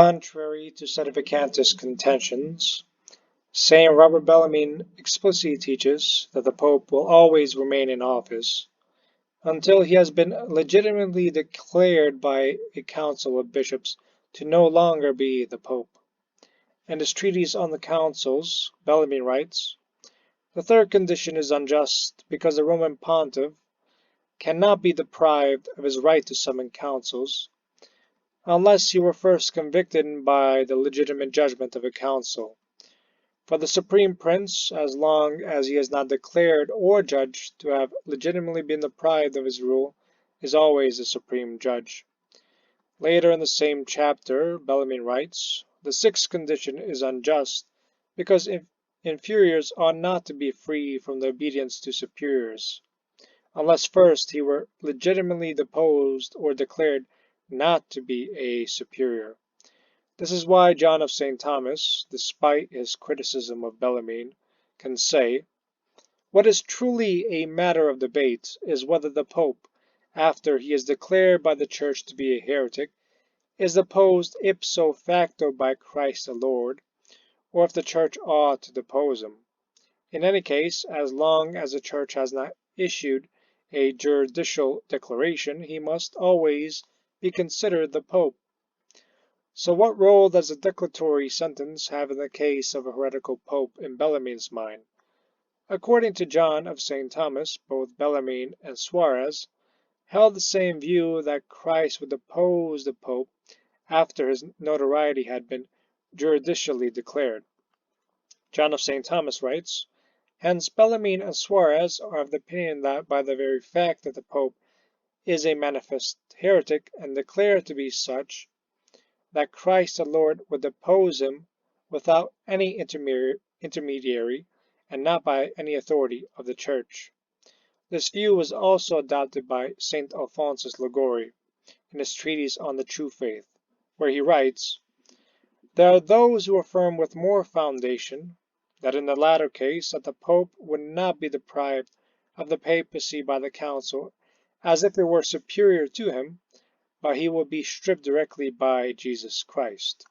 Contrary to Sedevacantist contentions, Saint Robert Bellarmine explicitly teaches that the Pope will always remain in office until he has been legitimately declared by a council of bishops to no longer be the Pope. In his treatise on the councils, Bellarmine writes, "The third condition is unjust, because the Roman pontiff cannot be deprived of his right to summon councils, unless he were first convicted by the legitimate judgment of a council. For the supreme prince, as long as he is not declared or judged to have legitimately been deprived of his rule, is always the supreme judge." Later in the same chapter, Bellarmine writes, "The sixth condition is unjust, because inferiors ought not to be free from the obedience to superiors, unless first he were legitimately deposed or declared not to be a superior." This is why John of St. Thomas, despite his criticism of Bellarmine, can say, "What is truly a matter of debate is whether the Pope, after he is declared by the Church to be a heretic, is deposed ipso facto by Christ the Lord, or if the Church ought to depose him. In any case, as long as the Church has not issued a judicial declaration, he must always be considered the Pope." So what role does the declaratory sentence have in the case of a heretical pope in Bellarmine's mind? According to John of St. Thomas, both Bellarmine and Suarez held the same view, that Christ would depose the pope after his notoriety had been judicially declared. John of St. Thomas writes, "Hence Bellarmine and Suarez are of the opinion that by the very fact that the pope is a manifest heretic and declared to be such, that Christ the Lord would depose him without any intermediary, and not by any authority of the Church." This view was also adopted by St. Alphonsus Liguori in his treatise on the True Faith, where he writes, "There are those who affirm with more foundation that in the latter case that the Pope would not be deprived of the papacy by the Council as if it were superior to him, but he will be stripped directly by Jesus Christ."